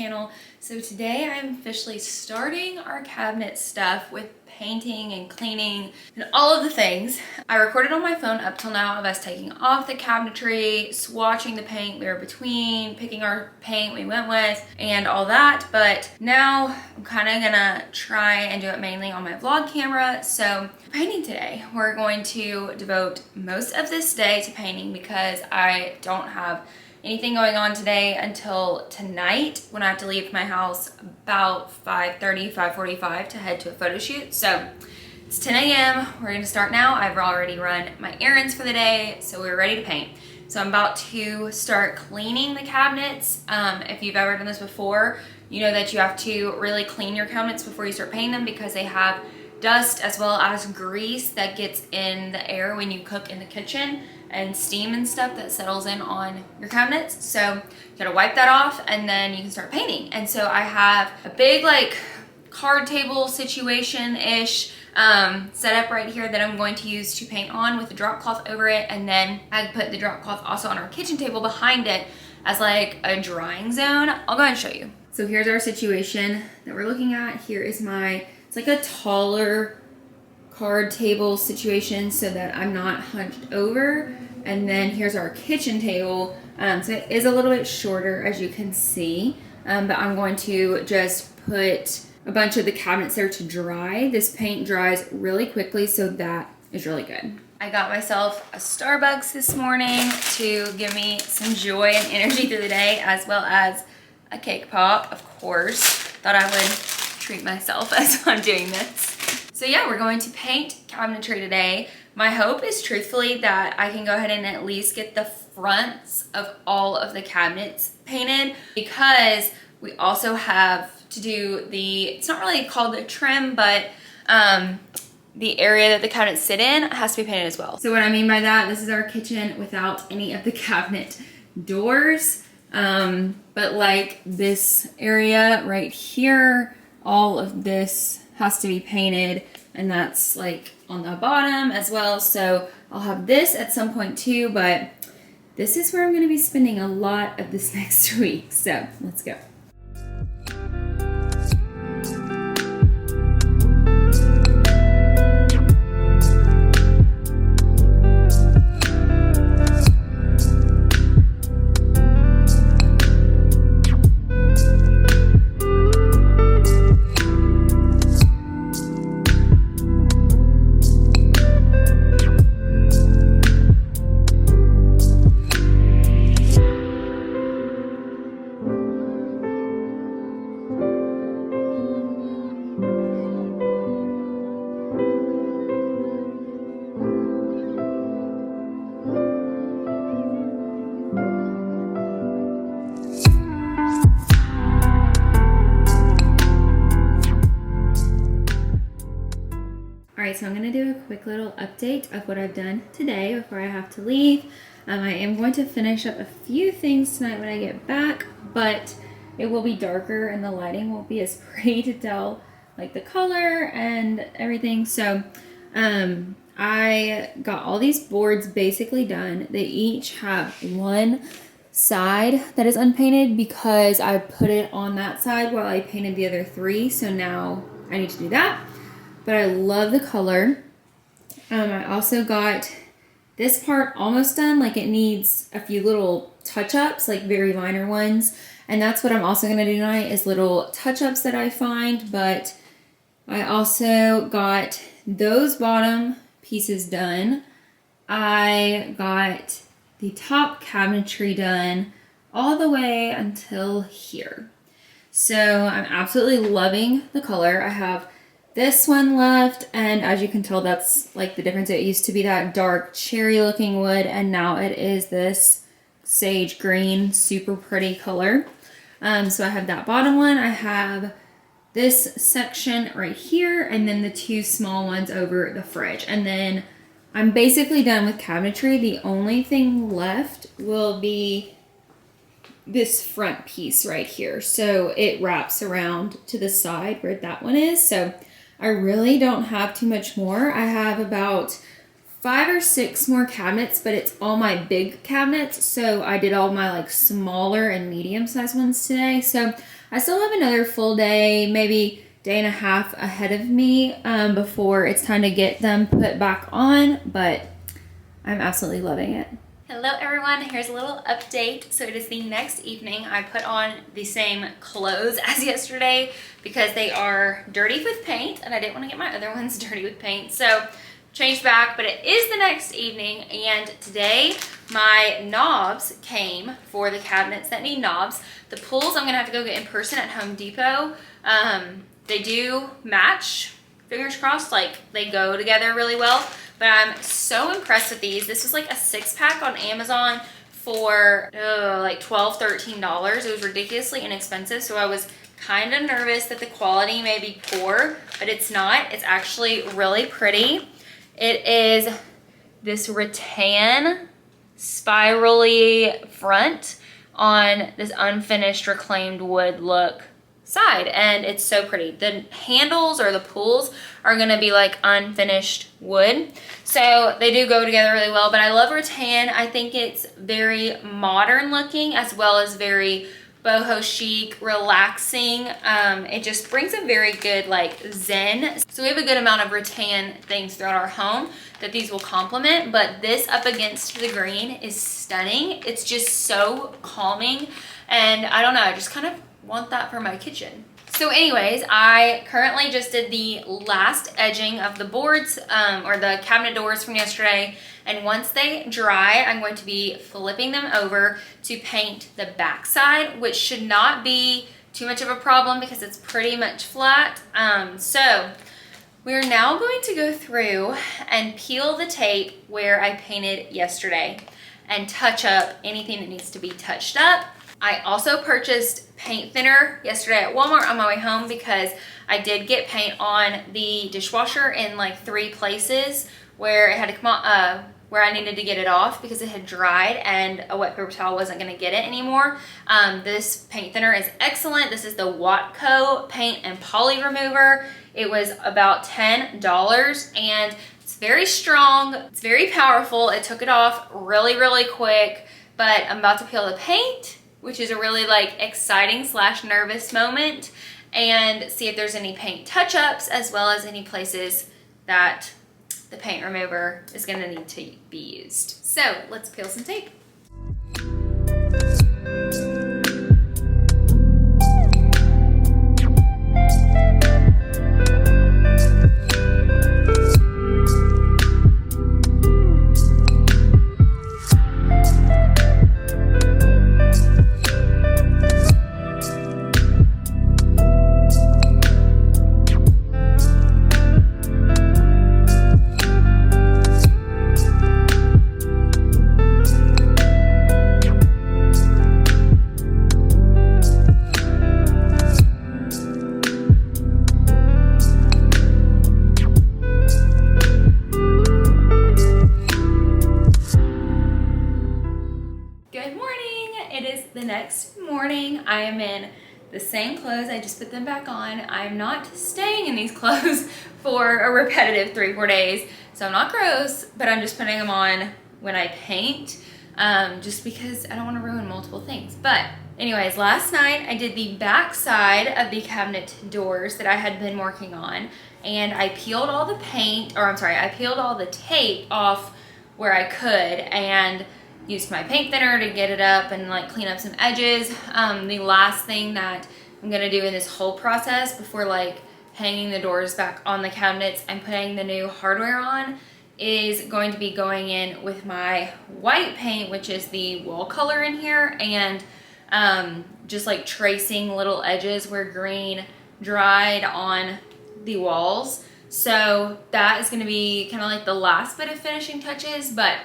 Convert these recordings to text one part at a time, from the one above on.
channel. So today I'm officially starting our cabinet stuff with painting and cleaning and all of the things. I recorded on my phone up till now of us taking off the cabinetry, swatching the paint we were between, picking our paint we went with, and all that. But now I'm kind of gonna try and do it mainly on my vlog camera. So painting today, we're going to devote most of this day to painting because I don't have anything going on today until tonight when I have to leave my house about 5:30, 5:45 to head to a photo shoot. So it's 10 a.m. We're gonna start now. I've already run my errands for the day, so we're ready to paint. So I'm about to start cleaning the cabinets. If you've ever done this before, you know that you have to really clean your cabinets before you start painting them because they have dust as well as grease that gets in the air when you cook in the kitchen, and steam and stuff that settles in on your cabinets. So you gotta wipe that off and then you can start painting. And so I have a big like card table situation-ish set up right here that I'm going to use to paint on with a drop cloth over it. And then I put the drop cloth also on our kitchen table behind it as like a drying zone. I'll go ahead and show you. So here's our situation that we're looking at. Here is it's like a taller card table situation so that I'm not hunched over. And then here's our kitchen table. So it is a little bit shorter, as you can see, but I'm going to just put a bunch of the cabinets there to dry. This paint dries really quickly, so that is really good. I got myself a Starbucks this morning to give me some joy and energy through the day, as well as a cake pop, of course. Thought I would treat myself as I'm doing this. So yeah, we're going to paint cabinetry today. My hope is truthfully that I can go ahead and at least get the fronts of all of the cabinets painted, because we also have to do it's not really called the trim, but the area that the cabinets sit in has to be painted as well. So what I mean by that, this is our kitchen without any of the cabinet doors. But like this area right here, all of this has to be painted, and that's like on the bottom as well. So I'll have this at some point too, but this is where I'm going to be spending a lot of this next week. So let's go. Alright, so I'm going to do a quick little update of what I've done today before I have to leave. I am going to finish up a few things tonight when I get back, but it will be darker and the lighting won't be as pretty to tell like the color and everything. So I got all these boards basically done. They each have one side that is unpainted because I put it on that side while I painted the other three. So now I need to do that. But I love the color. I also got this part almost done. Like it needs a few little touch-ups, like very minor ones. And that's what I'm also gonna do tonight, is little touch-ups that I find. But I also got those bottom pieces done. I got the top cabinetry done all the way until here. So I'm absolutely loving the color. I have this one left, and as you can tell, that's like the difference. It used to be that dark cherry looking wood, and now it is this sage green, super pretty color. So I have that bottom one. I have this section right here, and then the two small ones over the fridge. And then I'm basically done with cabinetry. The only thing left will be this front piece right here. So it wraps around to the side where that one is. So I really don't have too much more. I have about 5 or 6 more cabinets, but it's all my big cabinets. So I did all my like smaller and medium sized ones today. So I still have another full day, maybe day and a half ahead of me before it's time to get them put back on, but I'm absolutely loving it. Hello everyone, here's a little update. So it is the next evening. I put on the same clothes as yesterday because they are dirty with paint and I didn't want to get my other ones dirty with paint. So changed back, but it is the next evening, and today my knobs came for the cabinets that need knobs. The pulls I'm gonna have to go get in person at Home Depot. They do match, fingers crossed, like they go together really well, but I'm so impressed with these. This was like a 6-pack on Amazon for like $12, $13. It was ridiculously inexpensive, so I was kind of nervous that the quality may be poor, but it's not. It's actually really pretty. It is this rattan spirally front on this unfinished reclaimed wood look side, and it's so pretty. The handles or the pulls are gonna be like unfinished wood, so they do go together really well. But I love rattan. I think it's very modern looking as well as very boho chic, relaxing. It just brings a very good like zen. So we have a good amount of rattan things throughout our home that these will complement, but this up against the green is stunning. It's just so calming, and I don't know, I just kind of want that for my kitchen. So anyways, I currently just did the last edging of the boards or the cabinet doors from yesterday, and once they dry, I'm going to be flipping them over to paint the back side, which should not be too much of a problem because it's pretty much flat. So we're now going to go through and peel the tape where I painted yesterday and touch up anything that needs to be touched up. I also purchased paint thinner yesterday at Walmart on my way home because I did get paint on the dishwasher in like 3 places where it had to come on, where I needed to get it off because it had dried and a wet paper towel wasn't gonna get it anymore. This paint thinner is excellent. This is the Watco paint and poly remover. It was about $10 and it's very strong, it's very powerful. It took it off really, really quick, but I'm about to peel the paint, which is a really like exciting / nervous moment, and see if there's any paint touch-ups as well as any places that the paint remover is gonna need to be used. So let's peel some tape. I am in the same clothes. I just put them back on. I'm not staying in these clothes for a repetitive 3-4 days, so I'm not gross, but I'm just putting them on when I paint, just because I don't want to ruin multiple things. But anyways, last night I did the back side of the cabinet doors that I had been working on, and I peeled all the paint, or I'm sorry, I peeled all the tape off where I could, and used my paint thinner to get it up and like clean up some edges. The last thing that I'm gonna do in this whole process before like hanging the doors back on the cabinets and putting the new hardware on is going to be going in with my white paint, which is the wall color in here, and just like tracing little edges where green dried on the walls. So that is gonna be kind of like the last bit of finishing touches, but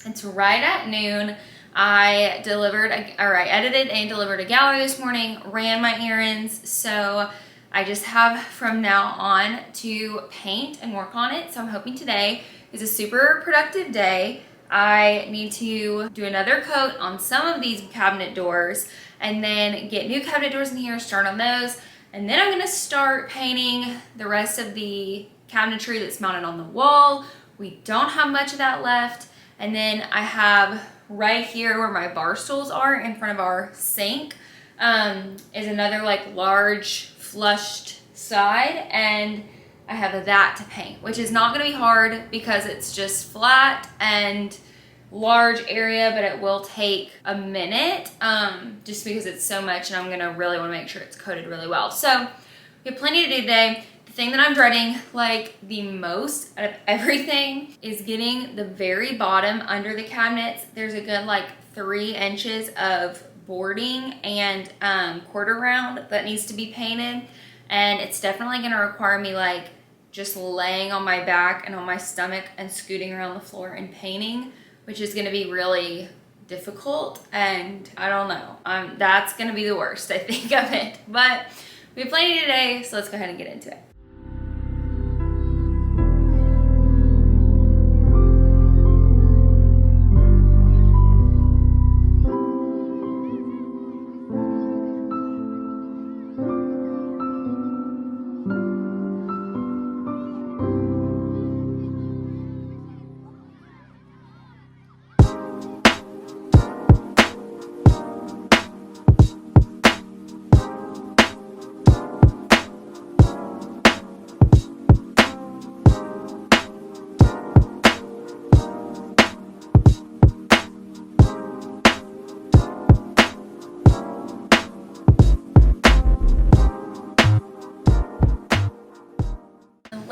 it's right at noon. I edited and delivered a gallery this morning, ran my errands, so I just have from now on to paint and work on it. So I'm hoping today is a super productive day. I need to do another coat on some of these cabinet doors and then get new cabinet doors in here, start on those, and then I'm gonna start painting the rest of the cabinetry that's mounted on the wall. We don't have much of that left. And then I have right here where my bar stools are in front of our sink, is another like large flushed side, and I have that to paint, which is not going to be hard because it's just flat and large area, but it will take a minute just because it's so much, and I'm going to really want to make sure it's coated really well. So we have plenty to do today. The thing that I'm dreading like the most out of everything is getting the very bottom under the cabinets. There's a good like 3 inches of boarding and quarter round that needs to be painted, and it's definitely going to require me like just laying on my back and on my stomach and scooting around the floor and painting, which is going to be really difficult, and I don't know, that's going to be the worst I think of it, but we have plenty today, so let's go ahead and get into it.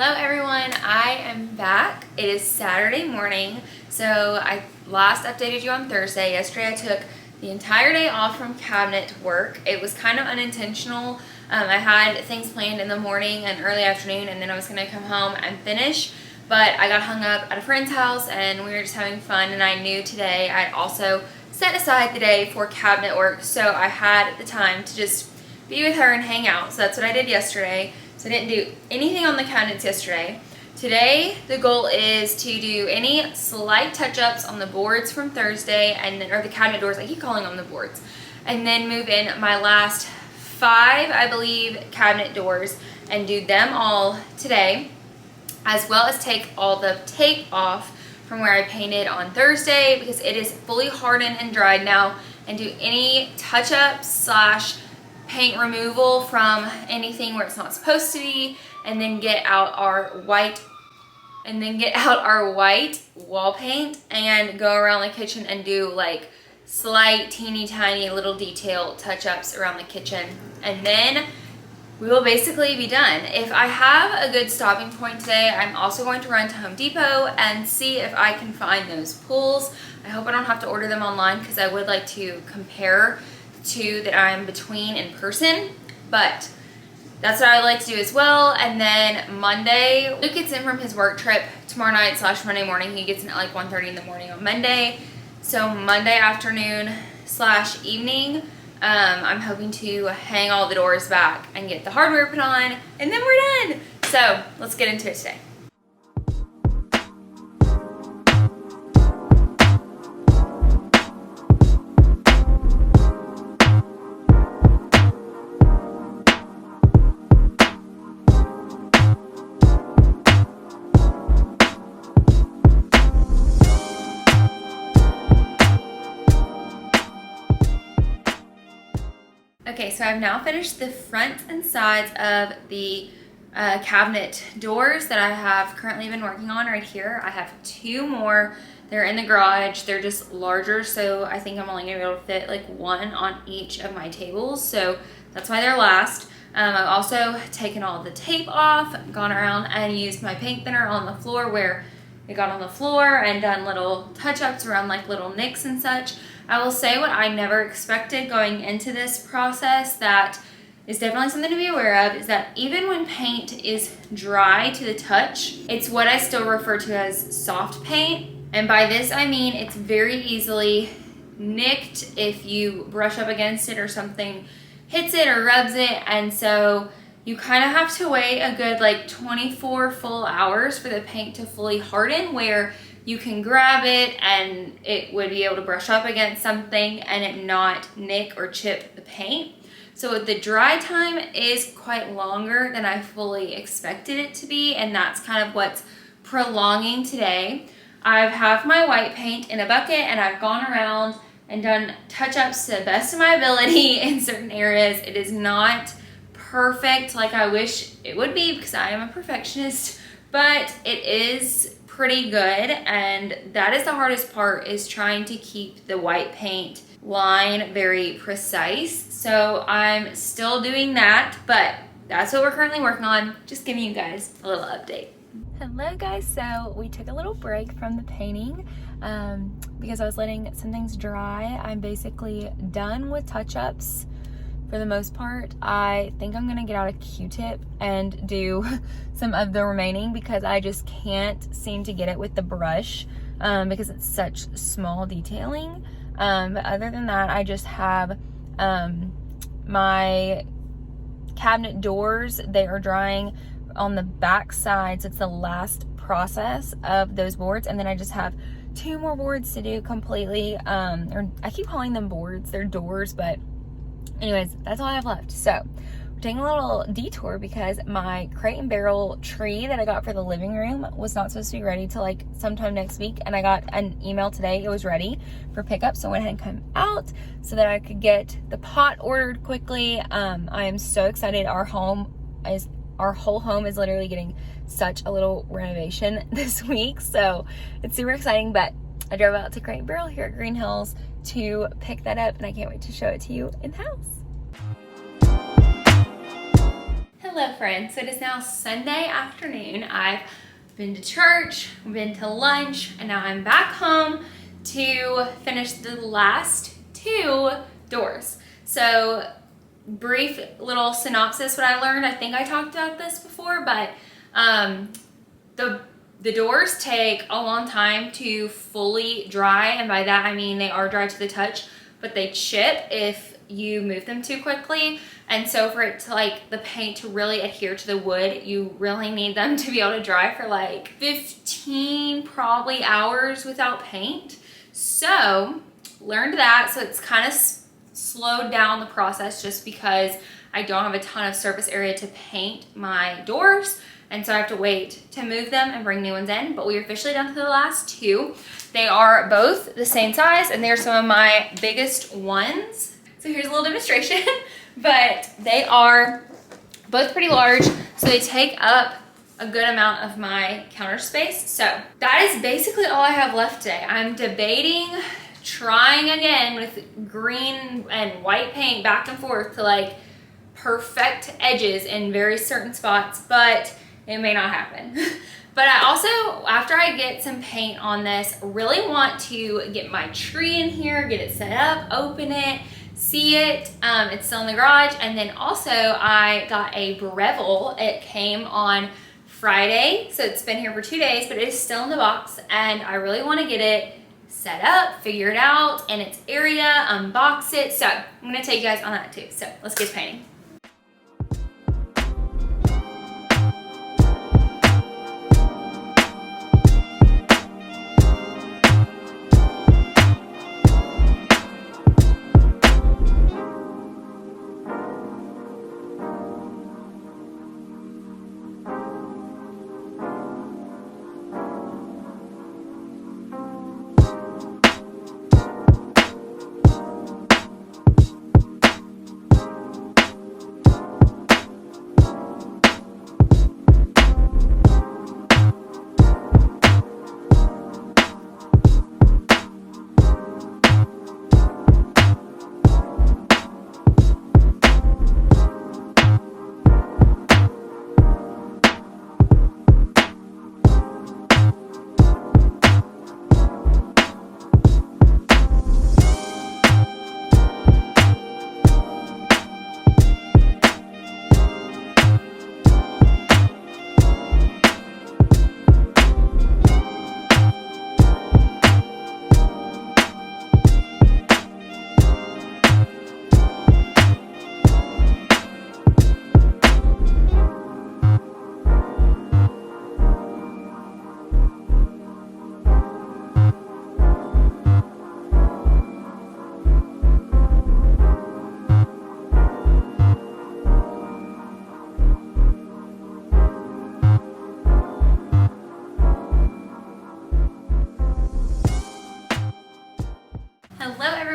Hello everyone, I am back. It is Saturday morning. So I last updated you on Thursday. Yesterday I took the entire day off from cabinet work. It was kind of unintentional. I had things planned in the morning and early afternoon, and then I was going to come home and finish, but I got hung up at a friend's house and we were just having fun, and I knew today I'd also set aside the day for cabinet work, so I had the time to just be with her and hang out. So that's what I did yesterday. So I didn't do anything on the cabinets yesterday. Today, the goal is to do any slight touch-ups on the boards from Thursday, and then, or the cabinet doors, I keep calling them the boards, and then move in my last 5, I believe, cabinet doors and do them all today, as well as take all the tape off from where I painted on Thursday because it is fully hardened and dried now, and do any touch-ups slash paint removal from anything where it's not supposed to be, and then get out our white wall paint and go around the kitchen and do like slight teeny tiny little detail touch-ups around the kitchen, and then we will basically be done. If I have a good stopping point today, I'm also going to run to Home Depot and see if I can find those pools. I hope I don't have to order them online because I would like to compare two that I'm between in person, but that's what I like to do as well. And then Monday, Luke gets in from his work trip tomorrow night slash Monday morning. He gets in at like 1:30 in the morning on Monday. So Monday afternoon slash evening, I'm hoping to hang all the doors back and get the hardware put on, and then we're done. So let's get into it today. Okay, so I've now finished the front and sides of the cabinet doors that I have currently been working on right here. I have 2 more. They're in the garage. They're just larger, so I think I'm only gonna be able to fit like 1 on each of my tables, so that's why they're last. I've also taken all the tape off, gone around and used my paint thinner on the floor where it got on the floor, and done little touch-ups around like little nicks and such. I will say what I never expected going into this process that is definitely something to be aware of is that even when paint is dry to the touch, it's what I still refer to as soft paint. And by this I mean it's very easily nicked if you brush up against it or something hits it or rubs it, and so you kind of have to wait a good like 24 full hours for the paint to fully harden, where you can grab it and it would be able to brush up against something and it not nick or chip the paint. So the dry time is quite longer than I fully expected it to be, and that's kind of what's prolonging today. I have my white paint in a bucket and I've gone around and done touch-ups to the best of my ability in certain areas. It is not perfect like I wish it would be because I am a perfectionist, but it is pretty good, and that is the hardest part, is trying to keep the white paint line very precise. So I'm still doing that, but that's what we're currently working on. Just giving you guys a little update. Hello guys, so we took a little break from the painting because I was letting some things dry. I'm basically done with touch-ups for the most part. I think I'm gonna get out a Q-tip and do some of the remaining because I just can't seem to get it with the brush because it's such small detailing. But other than that, I just have my cabinet doors. They are drying on the back side, so it's the last process of those boards, and then I just have 2 more boards to do completely. Or I keep calling them boards, they're doors, but anyways, that's all I have left. So we're taking a little detour because my crate and barrel tree that I got for the living room was not supposed to be ready till like sometime next week, and I got an email today it was ready for pickup, so I went ahead and come out so that I could get the pot ordered quickly. I am so excited. Our whole home is literally getting such a little renovation this week, so it's super exciting. But I drove out to Crate and Barrel here at Green Hills to pick that up, and I can't wait to show it to you in the house. Hello friends, so it is now Sunday afternoon. I've been to church, been to lunch, and now I'm back home to finish the last 2 doors. So brief little synopsis what I learned. I think I talked about this before, but the doors take a long time to fully dry, and by that I mean they are dry to the touch, but they chip if you move them too quickly. And so for it to like the paint to really adhere to the wood, you really need them to be able to dry for like 15 probably hours without paint. So learned that, so it's kind of slowed down the process just because I don't have a ton of surface area to paint my doors, and so I have to wait to move them and bring new ones in. But we are officially down to the last 2. They are both the same size, and they're some of my biggest ones. So here's a little demonstration, but they are both pretty large, so they take up a good amount of my counter space. So that is basically all I have left today. I'm debating trying again with green and white paint back and forth to like perfect edges in very certain spots, but it may not happen. But I also, after I get some paint on this, really want to get my tree in here, get it set up, open it, see it. It's still in the garage. And then also I got a Breville. It came on Friday, so it's been here for 2 days, but it is still in the box, and I really want to get it set up, figure it out in its area, unbox it. So I'm gonna take you guys on that too. So let's get painting.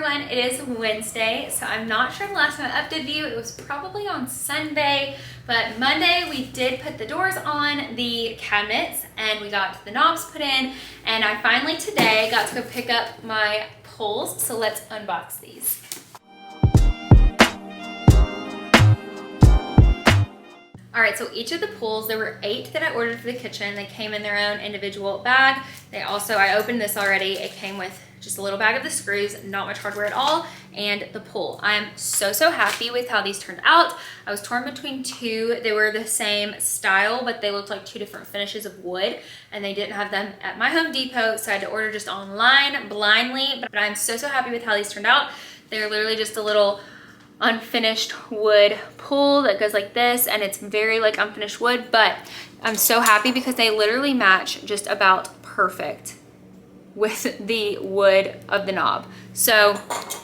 everyone, it is Wednesday, so I'm not sure the last time I updated you. It was probably on Sunday, but Monday we did put the doors on the cabinets and we got the knobs put in, and I finally today got to go pick up my pulls, so let's unbox these. All right, so each of the pulls, there were 8 that I ordered for the kitchen. They came in their own individual bag. I opened this already. It came with just a little bag of the screws, not much hardware at all, and the pull. I'm so happy with how these turned out. I was torn between 2. They were the same style, but they looked like 2 different finishes of wood, and they didn't have them at my Home Depot, so I had to order just online blindly, but I'm so happy with how these turned out. They're literally just a little unfinished wood pull that goes like this, and it's very like unfinished wood, but I'm so happy because they literally match just about perfect with the wood of the knob. So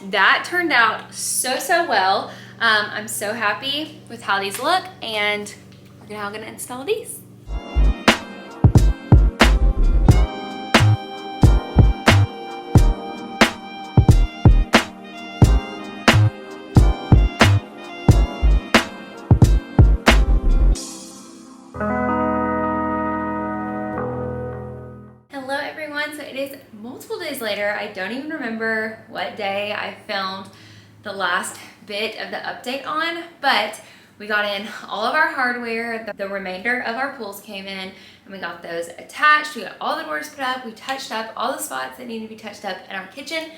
that turned out so well. I'm so happy with how these look, and we're now gonna install these. So it is multiple days later. I don't even remember what day I filmed the last bit of the update on, but we got in all of our hardware. The remainder of our pulls came in and we got those attached. We got all the doors put up. We touched up all the spots that needed to be touched up, and our kitchen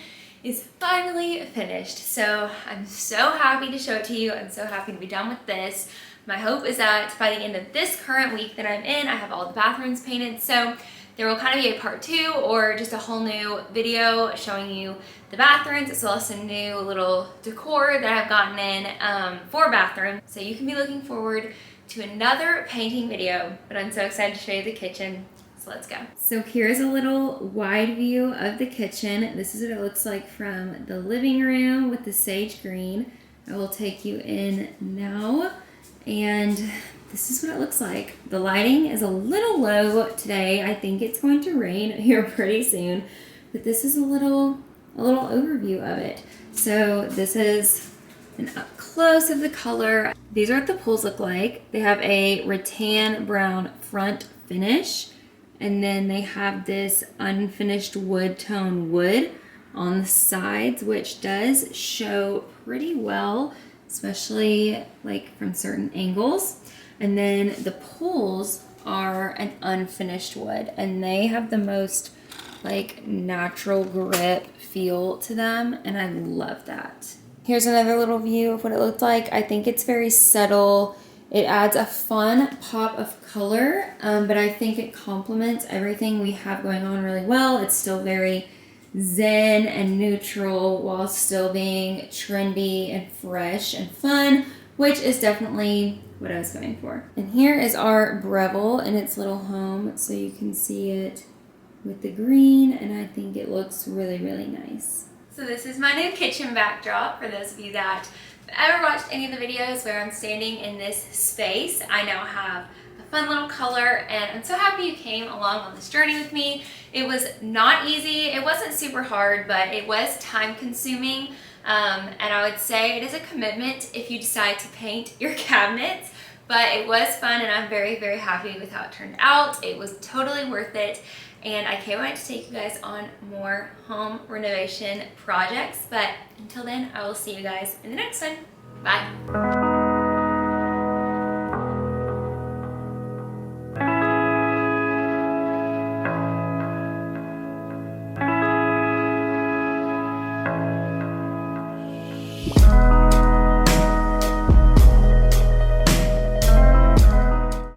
is finally finished. So I'm so happy to show it to you. I'm so happy to be done with this. My hope is that by the end of this current week that I'm in, I have all the bathrooms painted. So there will kind of be a part 2 or just a whole new video showing you the bathrooms, as well as some new little decor that I've gotten in for bathrooms. So you can be looking forward to another painting video, but I'm so excited to show you the kitchen. So let's go. So here's a little wide view of the kitchen. This is what it looks like from the living room with the sage green. I will take you in now, and this is what it looks like. The lighting is a little low today. I think it's going to rain here pretty soon, but this is a little overview of it. So this is an up close of the color. These are what the pulls look like. They have a rattan brown front finish, and then they have this unfinished wood tone wood on the sides, which does show pretty well, especially like from certain angles. And then the pulls are an unfinished wood, and they have the most like natural grip feel to them, and I love that. Here's another little view of what it looked like. I think it's very subtle. It adds a fun pop of color, but I think it complements everything we have going on really well. It's still very zen and neutral while still being trendy and fresh and fun, which is definitely what I was going for. And here is our Breville in its little home, so you can see it with the green, and I think it looks really nice. So this is my new kitchen backdrop. For those of you that have ever watched any of the videos where I'm standing in this space, I now have a fun little color, and I'm so happy you came along on this journey with me. It was not easy. It wasn't super hard, but it was time consuming. And I would say it is a commitment if you decide to paint your cabinets, but it was fun, and I'm very happy with how it turned out. It was totally worth it, and I can't wait to take you guys on more home renovation projects. But until then, I will see you guys in the next one. Bye.